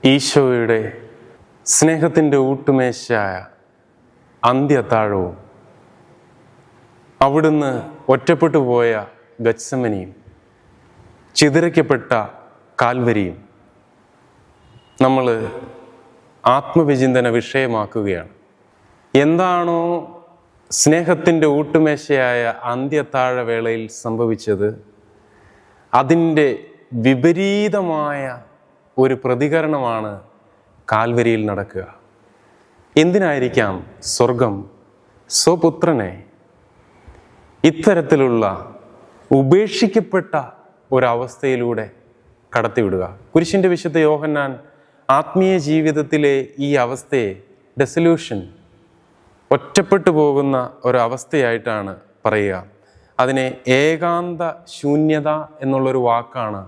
ഈശോയുടെ സ്നേഹത്തിൻ്റെ ഊട്ടുമേശയായ അന്ത്യത്താഴവും അവിടുന്ന് ഒറ്റപ്പെട്ടു പോയ ഗത്സമനിയും ചിതറിക്കപ്പെട്ട കാൽവരിയും നമ്മൾ ആത്മവിചിന്തന വിഷയമാക്കുകയാണ്. എന്താണോ സ്നേഹത്തിൻ്റെ ഊട്ടുമേശയായ അന്ത്യത്താഴവേളയിൽ സംഭവിച്ചത്, അതിൻ്റെ വിപരീതമായ ഒരു പ്രതികരണമാണ് കാൽവരിയിൽ നടക്കുക. എന്തിനായിരിക്കാം സ്വർഗം സ്വപുത്രനെ ഇത്തരത്തിലുള്ള ഉപേക്ഷിക്കപ്പെട്ട ഒരവസ്ഥയിലൂടെ കടത്തിവിടുക? കുരിശിൻ്റെ വിശുദ്ധ യോഹന്നാൻ ആത്മീയ ജീവിതത്തിലെ ഈ അവസ്ഥയെ ഡെസല്യൂഷൻ, ഒറ്റപ്പെട്ടു പോകുന്ന ഒരവസ്ഥയായിട്ടാണ് പറയുക. അതിനെ ഏകാന്ത ശൂന്യത എന്നുള്ളൊരു വാക്കാണ്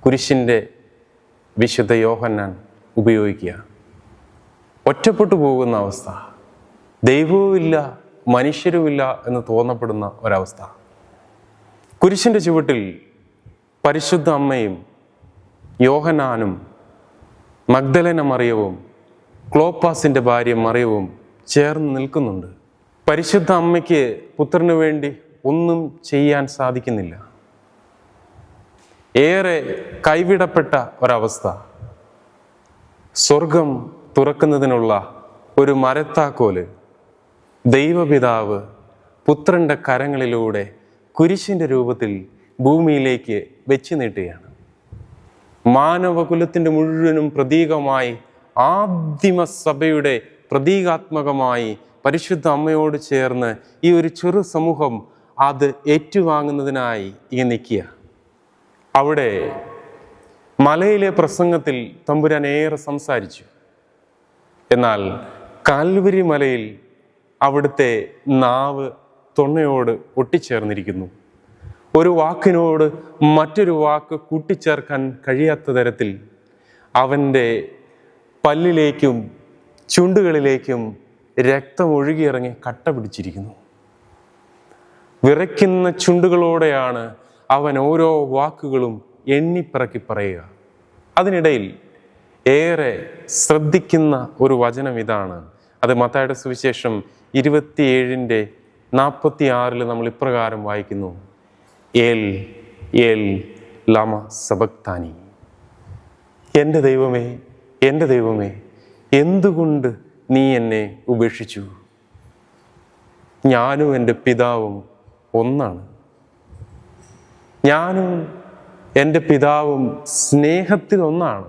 കുരിശിൻ്റെ വിശുദ്ധ യോഹന്നാൻ ഉപയോഗിക്കുക. ഒറ്റപ്പെട്ടു പോകുന്ന അവസ്ഥ, ദൈവവുമില്ല മനുഷ്യരുമില്ല എന്ന് തോന്നപ്പെടുന്ന ഒരവസ്ഥ. കുരിശിൻ്റെ ചുവട്ടിൽ പരിശുദ്ധ അമ്മയും യോഹന്നാനും മഗ്ദലേന മറിയവും ക്ലോപ്പാസിൻ്റെ ഭാര്യ മറിയവും ചേർന്ന് നിൽക്കുന്നുണ്ട്. പരിശുദ്ധ അമ്മയ്ക്ക് പുത്രന് വേണ്ടി ഒന്നും ചെയ്യാൻ സാധിക്കുന്നില്ല. ഏറെ കൈവിടപ്പെട്ട ഒരവസ്ഥ. സ്വർഗം തുറക്കുന്നതിനുള്ള ഒരു മരത്താക്കോല് ദൈവപിതാവ് പുത്രൻ്റെ കരങ്ങളിലൂടെ കുരിശിൻ്റെ രൂപത്തിൽ ഭൂമിയിലേക്ക് വെച്ച് നീട്ടുകയാണ്. മാനവകുലത്തിൻ്റെ മുഴുവനും പ്രതീകമായി, ആദിമ സഭയുടെ പ്രതീകാത്മകമായി പരിശുദ്ധ അമ്മയോട് ചേർന്ന് ഈ ഒരു ചെറു സമൂഹം അത് ഏറ്റുവാങ്ങുന്നതിനായി ഇങ്ങനെ നിൽക്കുക. അവിടെ മലയിലെ പ്രസംഗത്തിൽ തമ്പുരാൻ ഏറെ സംസാരിച്ചു. എന്നാൽ കാൽവരി മലയിൽ അവിടുത്തെ നാവ് തൊണ്ണയോട് ഒട്ടിച്ചേർന്നിരിക്കുന്നു. ഒരു വാക്കിനോട് മറ്റൊരു വാക്ക് കൂട്ടിച്ചേർക്കാൻ കഴിയാത്ത തരത്തിൽ അവൻ്റെ പല്ലിലേക്കും ചുണ്ടുകളിലേക്കും രക്തം ഒഴുകിയിറങ്ങി കട്ട പിടിച്ചിരിക്കുന്നു. വിറയ്ക്കുന്ന ചുണ്ടുകളോടെയാണ് അവൻ ഓരോ വാക്കുകളും എണ്ണിപ്പിറക്കി പറയുക. അതിനിടയിൽ ഏറെ ശ്രദ്ധിക്കുന്ന ഒരു വചനം ഇതാണ്. അത് മത്തായിയുടെ സുവിശേഷം 27:46 നമ്മൾ ഇപ്രകാരം വായിക്കുന്നു: ഏൽ ഏൽ ലമ സബക്താനി. എൻ്റെ ദൈവമേ, എൻ്റെ ദൈവമേ, എന്തുകൊണ്ട് നീ എന്നെ ഉപേക്ഷിച്ചു? ഞാനും എൻ്റെ പിതാവും ഒന്നാണ്. ഞാനും എൻ്റെ പിതാവും സ്നേഹത്തിൽ ഒന്നാണ്.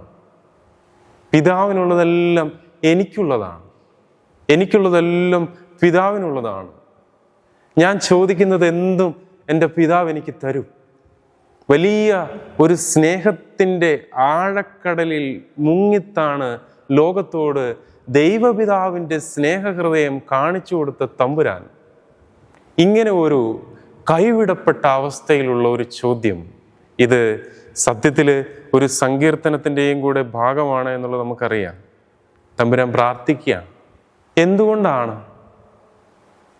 പിതാവിനുള്ളതെല്ലാം എനിക്കുള്ളതാണ്, എനിക്കുള്ളതെല്ലാം പിതാവിനുള്ളതാണ്. ഞാൻ ചോദിക്കുന്നത് എന്തും എൻ്റെ പിതാവ് എനിക്ക് തരും. വലിയ ഒരു സ്നേഹത്തിൻ്റെ ആഴക്കടലിൽ മുങ്ങിത്താണ് ലോകത്തോട് ദൈവപിതാവിൻ്റെ സ്നേഹഹൃദയം കാണിച്ചു കൊടുത്ത തമ്പുരാൻ ഇങ്ങനെ ഒരു കൈവിടപ്പെട്ട അവസ്ഥയിലുള്ള ഒരു ചോദ്യം, ഇത് സത്യത്തിൽ ഒരു സങ്കീർത്തനത്തിൻ്റെയും കൂടെ ഭാഗമാണ് എന്നുള്ളത് നമുക്കറിയാം. തമ്പുരാൻ പ്രാർത്ഥിക്കുകയാണ്, എന്തുകൊണ്ടാണ്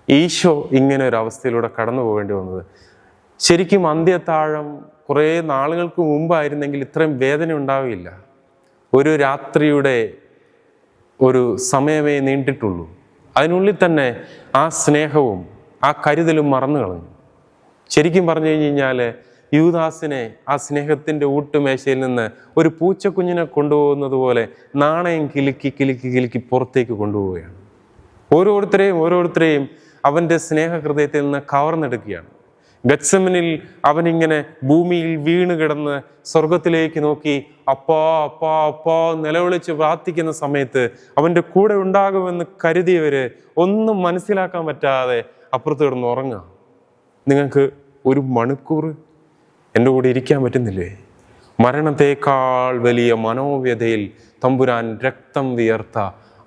ഈശോ ഇങ്ങനെ ഒരു അവസ്ഥയിലൂടെ കടന്നു പോകേണ്ടി വന്നത്? ശരിക്കും അന്ത്യത്താഴം കുറേ നാളുകൾക്ക് മുമ്പായിരുന്നെങ്കിൽ ഇത്രയും വേദന ഉണ്ടാവില്ല. ഒരു രാത്രിയുടെ ഒരു സമയമേ നീണ്ടിട്ടുള്ളൂ. അതിനുള്ളിൽ തന്നെ ആ സ്നേഹവും ആ കരുതലും മറന്നു കളഞ്ഞു. ശരിക്കും പറഞ്ഞു കഴിഞ്ഞാൽ യൂദാസിനെ ആ സ്നേഹത്തിൻ്റെ ഊട്ടുമേശയിൽ നിന്ന് ഒരു പൂച്ചക്കുഞ്ഞിനെ കൊണ്ടുപോകുന്നത് പോലെ നാണയം കിലുക്കി കിലുക്കി കിലുക്കി പുറത്തേക്ക് കൊണ്ടുപോവുകയാണ്. ഓരോരുത്തരെയും അവൻ്റെ സ്നേഹഹൃദയത്തിൽ നിന്ന് കവർന്നെടുക്കുകയാണ്. ഗത്സമനിൽ അവനിങ്ങനെ ഭൂമിയിൽ വീണ് കിടന്ന് സ്വർഗത്തിലേക്ക് നോക്കി അപ്പാ അപ്പാ അപ്പാ നിലവിളിച്ച് പ്രാർത്ഥിക്കുന്ന സമയത്ത് അവൻ്റെ കൂടെ ഉണ്ടാകുമെന്ന് കരുതിയവര് ഒന്നും മനസ്സിലാക്കാൻ പറ്റാതെ അപ്പുറത്ത് കിടന്ന് ഉറങ്ങുക. നിങ്ങൾക്ക് ഒരു മണിക്കൂർ എൻ്റെ കൂടെ ഇരിക്കാൻ പറ്റുന്നില്ലേ? മരണത്തേക്കാൾ വലിയ മനോവ്യതയിൽ തമ്പുരാൻ രക്തം വിയർത്ത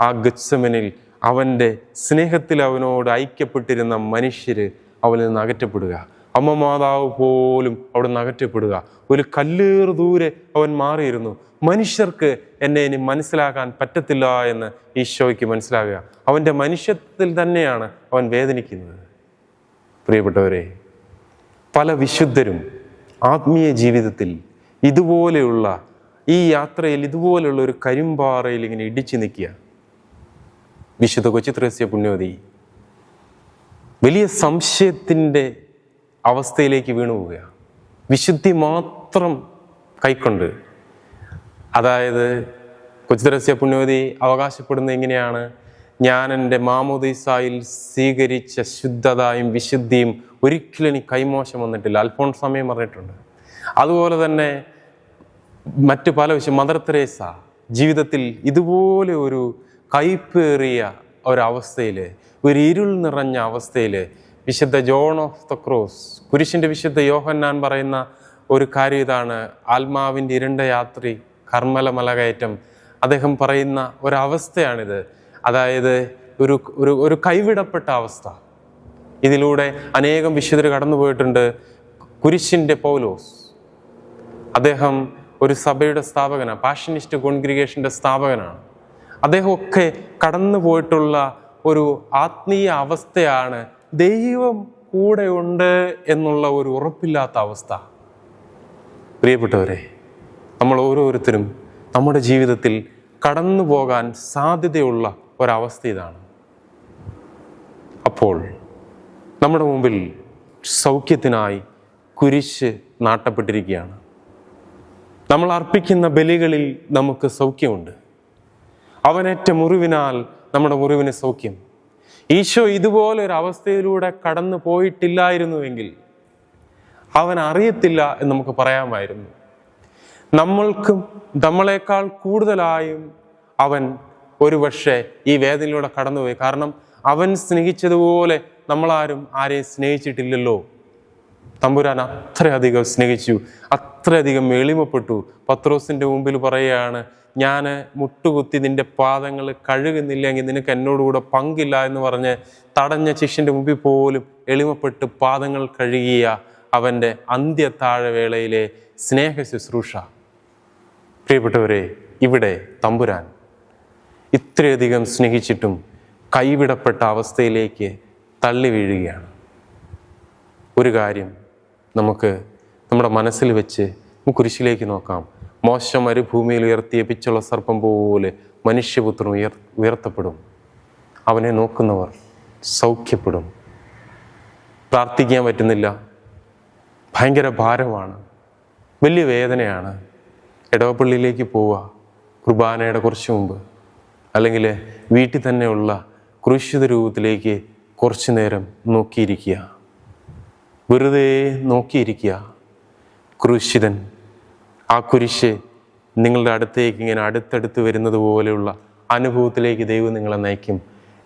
ആ ഗത്സമനിൽ അവൻ്റെ സ്നേഹത്തിൽ അവനോട് ഐക്യപ്പെട്ടിരുന്ന മനുഷ്യര് അവനിൽ നിന്ന് അകറ്റപ്പെടുക. അമ്മ മാതാവ് പോലും അവിടെ നിന്ന് അകറ്റപ്പെടുക. ഒരു കല്ലേറ് ദൂരെ അവൻ മാറിയിരുന്നു. മനുഷ്യർക്ക് എന്നെ ഇനി മനസ്സിലാക്കാൻ പറ്റത്തില്ല എന്ന് ഈശോയ്ക്ക് മനസ്സിലാകുക. അവൻ്റെ മനുഷ്യത്വത്തിൽ തന്നെയാണ് അവൻ വേദനിക്കുന്നത്. പ്രിയപ്പെട്ടവരെ, പല വിശുദ്ധരും ആത്മീയ ജീവിതത്തിൽ ഇതുപോലെയുള്ള ഈ യാത്രയിൽ ഇതുപോലുള്ള ഒരു കരിമ്പാറയിൽ ഇങ്ങനെ ഇടിച്ചു നിൽക്കുക. വിശുദ്ധ കൊച്ചു ത്രേസ്യ പുണ്യവതി വലിയ സംശയത്തിൻ്റെ അവസ്ഥയിലേക്ക് വീണു പോവുകയാണ്. വിശുദ്ധി മാത്രം കൈക്കൊണ്ട്, അതായത് കൊച്ചു ത്രേസ്യ പുണ്യവതി അവകാശപ്പെടുന്നത് എങ്ങനെയാണ്? ഞാൻ എൻ്റെ മാമോദീസായിൽ സ്വീകരിച്ച ശുദ്ധതയും വിശുദ്ധിയും ഒരിക്കലും എനിക്ക് കൈമോശം വന്നിട്ടില്ല. അൽഫോൺസാമ്മയും പറഞ്ഞിട്ടുണ്ട്. അതുപോലെ തന്നെ മറ്റു പല മദർ തെരേസ ജീവിതത്തിൽ ഇതുപോലെ ഒരു കൈപ്പേറിയ ഒരവസ്ഥയിൽ, ഒരു ഇരുൾ നിറഞ്ഞ അവസ്ഥയിൽ, വിശുദ്ധ ജോൺ ഓഫ് ദ ക്രോസ്, കുരിശിൻ്റെ വിശുദ്ധ യോഹന്നാൻ പറയുന്ന ഒരു കാര്യം ഇതാണ്: ആത്മാവിൻ്റെ ഇരുണ്ട യാത്രി, കർമ്മല മലകയറ്റം. അദ്ദേഹം പറയുന്ന ഒരവസ്ഥയാണിത്. അതായത് ഒരു ഒരു ഒരു കൈവിടപ്പെട്ട അവസ്ഥ. ഇതിലൂടെ അനേകം വിശുദ്ധർ കടന്നു പോയിട്ടുണ്ട്. കുരിശിൻ്റെ പൗലോസ്, അദ്ദേഹം ഒരു സഭയുടെ സ്ഥാപകനാണ്, പാഷനിസ്റ്റ് കോൺഗ്രിഗേഷൻ്റെ സ്ഥാപകനാണ്. അദ്ദേഹമൊക്കെ കടന്നു പോയിട്ടുള്ള ഒരു ആത്മീയ അവസ്ഥയാണ് ദൈവം കൂടെ ഉണ്ട് എന്നുള്ള ഒരു ഉറപ്പില്ലാത്ത അവസ്ഥ. പ്രിയപ്പെട്ടവരെ, നമ്മൾ ഓരോരുത്തരും നമ്മുടെ ജീവിതത്തിൽ കടന്നു പോകാൻ സാധ്യതയുള്ള ഒരവസ്ഥ ഇതാണ്. അപ്പോൾ നമ്മുടെ മുമ്പിൽ സൗഖ്യത്തിനായി കുരിശ് നാട്ടപ്പെട്ടിരിക്കുകയാണ്. നമ്മൾ അർപ്പിക്കുന്ന ബലികളിൽ നമുക്ക് സൗഖ്യമുണ്ട്. അവനേറ്റ മുറിവിനാൽ നമ്മുടെ മുറിവിന് സൗഖ്യം. ഈശോ ഇതുപോലെ ഒരു അവസ്ഥയിലൂടെ കടന്നു പോയിട്ടില്ലായിരുന്നുവെങ്കിൽ അവൻ അറിയത്തില്ല എന്ന് നമുക്ക് പറയാമായിരുന്നു. നമ്മൾക്കും നമ്മളെക്കാൾ കൂടുതലായും അവൻ ഒരുപക്ഷെ ഈ വേദനയിലൂടെ കടന്നുപോയി. കാരണം അവൻ സ്നേഹിച്ചതുപോലെ നമ്മളാരും ആരെയും സ്നേഹിച്ചിട്ടില്ലല്ലോ. തമ്പുരാൻ അത്രയധികം സ്നേഹിച്ചു, അത്രയധികം എളിമപ്പെട്ടു. പത്രോസിൻ്റെ മുമ്പിൽ പറയുകയാണ്, ഞാൻ മുട്ടുകുത്തി നിന്റെ പാദങ്ങൾ കഴുകുന്നില്ലെങ്കിൽ നിനക്ക് എന്നോടുകൂടെ പങ്കില്ല എന്ന് പറഞ്ഞ് തടഞ്ഞ ശിഷ്യൻ്റെ മുമ്പിൽ പോലും എളിമപ്പെട്ട് പാദങ്ങൾ കഴുകിയ അവൻ്റെ അന്ത്യത്താഴവേളയിലെ സ്നേഹ ശുശ്രൂഷ. പ്രിയപ്പെട്ടവരെ, ഇവിടെ തമ്പുരാൻ ഇത്രയധികം സ്നേഹിച്ചിട്ടും കൈവിടപ്പെട്ട അവസ്ഥയിലേക്ക് തള്ളി വീഴുകയാണ്. ഒരു കാര്യം നമുക്ക് നമ്മുടെ മനസ്സിൽ വെച്ച് കുരിശിലേക്ക് നോക്കാം. മോശ മരുഭൂമിയിൽ ഉയർത്തിയ പിച്ചുള്ള സർപ്പം പോലെ മനുഷ്യപുത്രൻ ഉയർത്തപ്പെടും. അവനെ നോക്കുന്നവർ സൗഖ്യപ്പെടും. പ്രാർത്ഥിക്കാൻ പറ്റുന്നില്ല, ഭയങ്കര ഭാരമാണ്, വലിയ വേദനയാണ്. ഇടവപ്പള്ളിയിലേക്ക് പോവുക, കുർബാനയുടെ കുറച്ച് മുമ്പ്, അല്ലെങ്കിൽ വീട്ടിൽ തന്നെയുള്ള ക്രൂശിത രൂപത്തിലേക്ക് കുറച്ചു നേരം നോക്കിയിരിക്കുക, വെറുതെ നോക്കിയിരിക്കുക. ക്രൂശിതൻ, ആ കുരിശ് നിങ്ങളുടെ അടുത്തേക്ക് ഇങ്ങനെ അടുത്തടുത്ത് വരുന്നത് പോലെയുള്ള അനുഭവത്തിലേക്ക് ദൈവം നിങ്ങളെ നയിക്കും.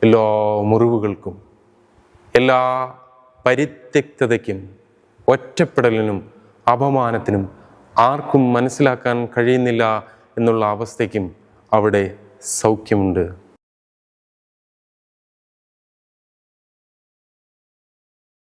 എല്ലാ മുറിവുകൾക്കും, എല്ലാ പരിത്യക്തതയ്ക്കും, ഒറ്റപ്പെടലിനും, അപമാനത്തിനും, ആർക്കും മനസ്സിലാക്കാൻ കഴിയുന്നില്ല എന്നുള്ള അവസ്ഥയ്ക്കും അവിടെ സൗഖ്യമുണ്ട്.